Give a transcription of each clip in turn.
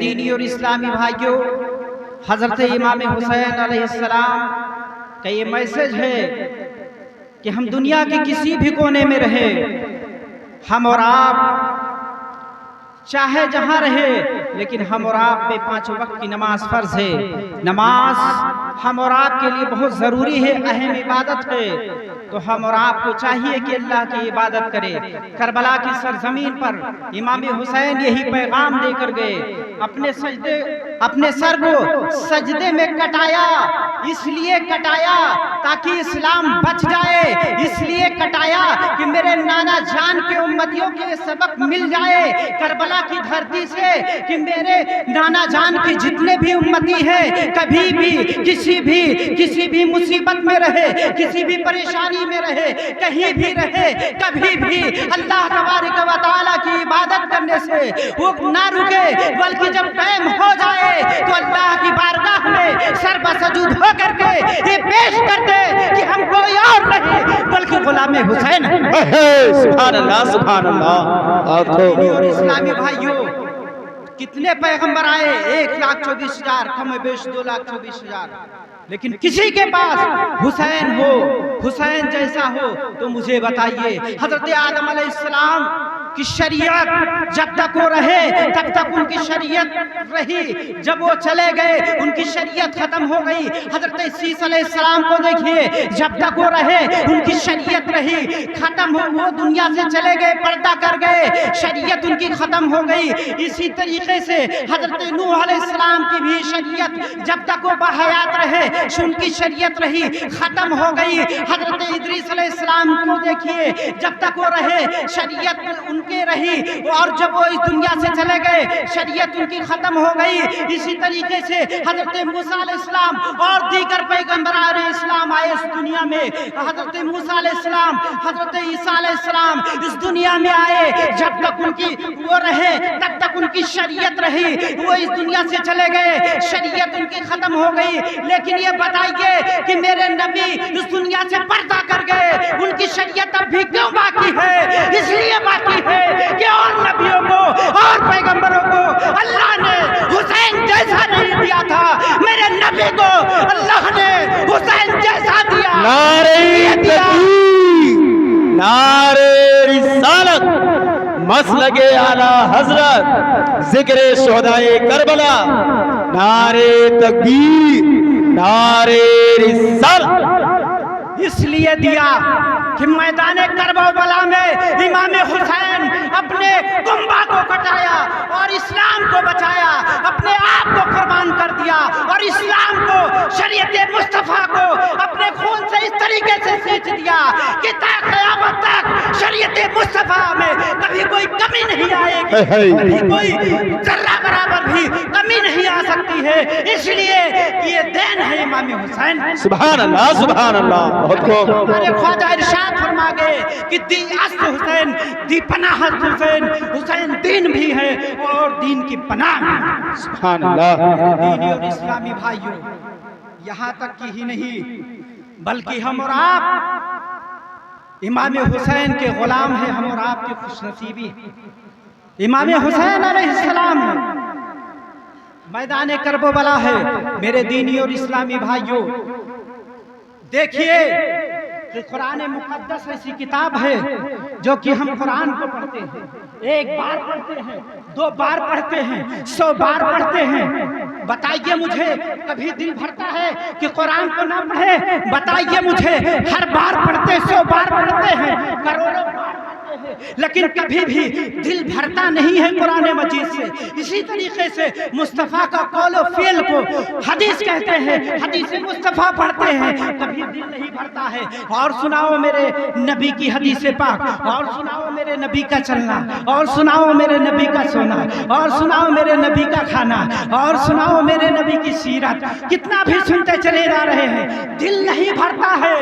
دینی اور اسلامی بھائیوں، حضرت امام حسین علیہ السلام کا یہ میسج ہے کہ ہم دنیا کے کسی بھی کونے میں رہے، ہم اور آپ چاہے جہاں رہے، لیکن ہم اور آپ پہ 5 وقت کی نماز فرض ہے۔ نماز ہم اور آپ کے لیے بہت ضروری ہے، اہم عبادت ہے، تو ہم اور آپ کو چاہیے کہ اللہ کی عبادت کرے۔ کربلا کی سرزمین پر امام حسین یہی پیغام دے کر گئے، اپنے سر کو سجدے میں کٹایا، اس لیے کٹایا تاکہ اسلام بچ جائے، اس لیے کٹایا کہ میرے نانا جان کے امتیوں کے سبق مل جائے کربلا کی دھرتی سے، کہ میرے نانا جان کی جتنے بھی امتی ہیں کبھی بھی کسی بھی مصیبت میں رہے، کسی بھی پریشانی میں رہے، کہیں بھی رہے، کبھی بھی اللہ تبارک و تعالیٰ کی عبادت کرنے سے وہ نہ رکے، بلکہ جب ٹائم ہو جائے تو اللہ کی بارگاہ میں سر بسجود ہو کر کے یہ پیش کر دے کہ ہم کوئی اور نہیں بلکہ غلام حسین ہیں۔ سبحان اللہ، سبحان اللہ۔ دینی اور اسلامی بھائیوں، کتنے پیغمبر آئے؟ 1,24,000، کم بیش 2,24,000، لیکن کسی کے پاس حسین ہو، حسین جیسا ہو تو مجھے بتائیے۔ حضرت آدم علیہ السلام کی شریعت جب تک وہ رہے تب تک ان کی شریعت رہی، جب وہ چلے گئے ان کی شریعت ختم ہو گئی۔ حضرت عیسیٰ علیہ السلام کو دیکھیے، جب تک وہ رہے ان کی شریعت رہی، ختم ہو وہ دنیا سے چلے گئے، پردہ کر گئے، شریعت ان کی ختم ہو گئی۔ اسی طریقے سے حضرت نوح علیہ السلام کی بھی شریعت جب تک وہ بحیات رہے ان کی شریعت رہی، ختم ہو گئی۔ حضرت ادریس علیہ السلام کو دیکھیے، جب تک وہ رہے شریعت ان کے رہی، اور جب وہ اس دنیا سے چلے گئے شریعت ان کی ختم ہو گئی۔ اسی طریقے سے حضرت موسیٰ علیہ السلام اور دیگر پیغمبران اسلام آئے اس دنیا میں، حضرت موسیٰ علیہ السلام، حضرت عیسیٰ علیہ السلام اس دنیا میں آئے، جب تک ان کی وہ رہے تب تک ان کی شریعت رہی، وہ اس دنیا سے چلے گئے شریعت ان کی ختم ہو گئی۔ لیکن یہ بتائیے کہ میرے نبی اس دنیا سے پردہ کر گئے، ان کی شریعت اب بھی کیوں باقی ہے؟ اس لیے باقی ہے کہ اور نبیوں کو اور پیغمبروں کو اللہ نے حسین جیسا نہیں دیا تھا، میرے نبی کو اللہ نے حسین جیسا دیا۔ نعرہ تکبیر، نعرہ رسالت، مسلک اعلی حضرت، ذکر شہدائے کربلا، نعرہ تکبیر، نعرہ رسالت۔ اس لیے دیا کہ میدان کربلا میں امام حسین اپنے کنبہ کو کٹایا اور اسلام کو بچایا، اپنے آپ کو قربان کر دیا اور اسلام کو، شریعت مصطفیٰ کو اپنے خون سے اس طریقے سے سینچ دیا کہ تا قیامت تک شریعت مصطفیٰ میں کبھی کوئی کمی نہیں آئے گی، کبھی کوئی ذرہ برابر بھی کمی نہیں آ سکتی ہے۔ اس لیے یہ دین ہے امام حسین۔ سبحان اللہ، سبحان اللہ۔ بہت خوب۔ ہمارے خواجہ ارشاد فرما گئے کہ دی اصل حسین، دی پناہ حسین، حسین دین بھی ہے اور دین کی پناہ بھی۔ سبحان اللہ۔ دینی اور اسلامی بھائیوں، یہاں تک کی ہی نہیں بلکہ ہم اور آپ امام حسین کے غلام ہیں، ہم اور آپ کی خوش نصیبی امام حسین علیہ السلام ہے، میدان کربلا ہے۔ میرے دینی اور اسلامی بھائیوں، دیکھیے کہ قرآن مقدس ایسی کتاب ہے جو کہ ہم قرآن کو پڑھتے ہیں، 1 بار پڑھتے ہیں، 2 بار پڑھتے ہیں، 100 بار پڑھتے ہیں۔ بتائیے مجھے کبھی دل بھرتا ہے کہ قرآن کو نہ پڑھے؟ بتائیے مجھے، ہر بار پڑھتے، 100 بار پڑھتے ہیں، کروڑوں بار پڑھتے ہیں، لیکن کبھی بھی دل بھرتا نہیں ہے قرآن مجید سے۔ اسی طریقے سے مصطفیٰ کا قول و فعل کو حدیث کہتے ہیں، حدیث مصطفیٰ پڑھتے ہیں، کبھی دل نہیں بھرتا ہے۔ اور سناؤ میرے نبی کی حدیث پاک، اور سناؤ میرے نبی کا چلنا، اور سناؤ میرے نبی کا سونا، اور سناؤ میرے نبی کا کھانا، اور سناؤ میرے نبی کی سیرت۔ کتنا بھی سنتے چلے جا رہے ہیں، دل نہیں بھرتا ہے۔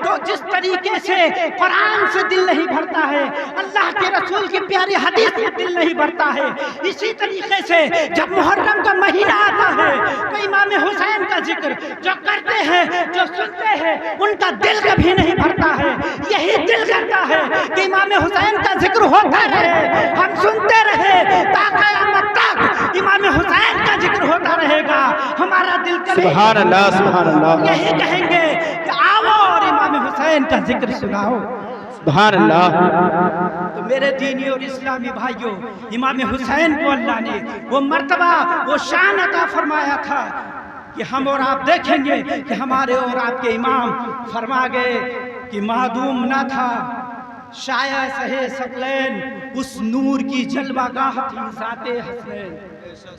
تو جس طریقے سے قرآن سے دل نہیں بھرتا ہے، اللہ کے رسول کی پیاری حدیث سے دل نہیں بھرتا ہے، اسی طریقے سے جب محرم کا مہینہ آتا ہے تو امام حسین کا ذکر جو کرتے ہیں، جو سنتے ہیں، ان کا دل کبھی نہیں بھرتا ہے۔ یہی دل کرتا ہے کہ امام حسین کا ذکر ہوتا رہے، ہم سنتے رہے تا قیامت تک، امام حسین کا ذکر ہوتا رہے گا، ہمارا دل کرے سبحان اللہ سبحان اللہ یہی کہیں گے کہ آؤ اور امام حسین کا ذکر سناؤ۔ سبحان اللہ۔ تو میرے دینی اور اسلامی بھائیوں، امام حسین کو اللہ نے وہ مرتبہ وہ شان عطا فرمایا تھا کہ ہم اور آپ دیکھیں گے کہ ہمارے اور آپ کے امام فرما گئے کہ معدوم نہ تھا شایع سہے ثقلین، اس نور کی جلوہ گاہ تھی ذات حسنین،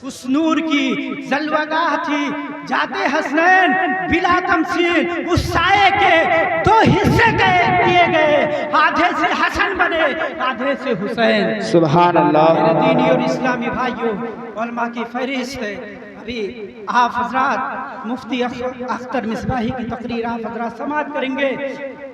اس نور کی جلوہ گاہ تھی ذات حسنین، بلا تمثیل اس سائے کے دو حصے کیے گئے، آدھے سے حسن بنے آدھے سے حسین۔ سبحان اللہ۔ میرے دینی اور اسلامی بھائیوں، علماء کی فہرست ہے، ابھی آپ حضرات مفتی اختر مصباحی کی تقریر آپ حضرات سماعت کریں گے۔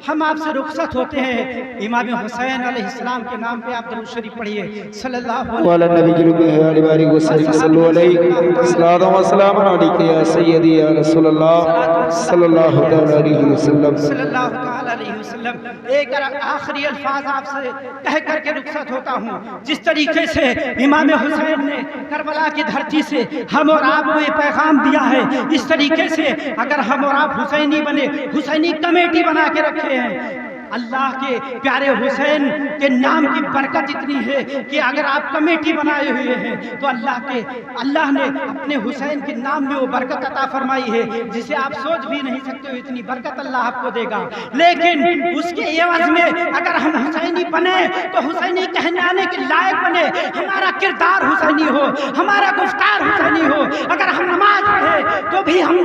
ہم آپ سے رخصت ہوتے ہیں، امام حسین علیہ السلام کے نام پہ آپ درود شریف پڑھیے صلی اللہ علیہ وعلى النبي جنوبه آل بارك وسلم صلوا عليه الصلاة والسلام عليك يا سيدي يا رسول الله صلى الله عليه وسلم صلی اللہ تعالی علیہ وسلم۔ ایک آخری الفاظ آپ سے کہہ کر کے رخصت ہوتا ہوں۔ جس طریقے سے امام حسین نے کربلا کی دھرتی سے ہم اور آپ کو یہ پیغام دیا ہے، اس طریقے سے اگر ہم اور آپ حسینی بنے، حسینی کمیٹی بنا کے رکھے ہیں، اللہ کے پیارے حسین کے نام کی برکت اتنی ہے کہ اگر آپ کمیٹی بنائے ہوئے ہیں تو اللہ نے اپنے حسین کے نام میں وہ برکت عطا فرمائی ہے جسے آپ سوچ بھی نہیں سکتے ہو، اتنی برکت اللہ آپ کو دے گا۔ لیکن اس کے عوض میں اگر ہم حسینی بنے تو حسینی کہلانے کے لائق بنے، ہمارا کردار حسینی ہو، ہمارا گفتار حسینی ہو۔ اگر ہم نماز پڑھے تو بھی ہم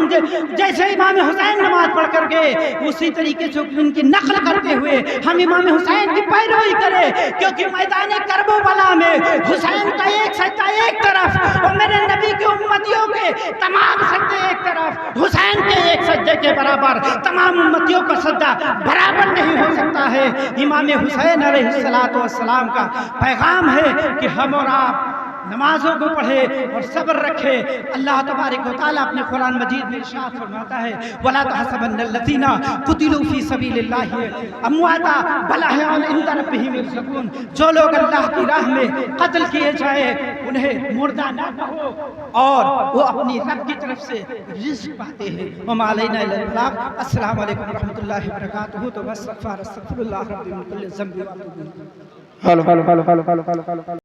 جیسے امام حسین نماز پڑھ کر گئے اسی طریقے سے ان کی نقل کرتے ہوئے ہم امام حسین کی پیروی کریں، کیونکہ میدان کربلا میں حسین کا ایک سجدہ ایک طرف اور میرے نبی کے امتیوں کے تمام سجدے ایک طرف، حسین کے ایک سجدے کے برابر تمام امتیوں کا سجدہ برابر نہیں ہو سکتا ہے۔ امام حسین علیہ السلام کا پیغام ہے کہ ہم اور آپ نمازوں کو پڑھے اور صبر رکھے۔ اللہ تبارک و تعالیٰ اپنے قرآن مجید میں ارشاد فرماتا ہے وَلَا تَحْسَبَنَّ الَّذِينَ قُتِلُوا فِي سَبِيلِ اللَّهِ أَمْوَاتًا بَلْ أَحْيَاءٌ عِندَ رَبِّهِمْ يُرْزَقُونَ۔ جو لوگ اللہ کی راہ میں قتل کیے جائے انہیں مردہ نہ کہو، اور وہ اپنی رب کی طرف سے رزق پاتے ہیں۔ وَمَا عَلَيْنَا إِلَّا الْبَلَاغُ۔ السلام علیکم ورحمۃ اللہ وبرکاتہ۔ تو بس استغفر اللہ ربی من کل ذنب واتوب الیہ۔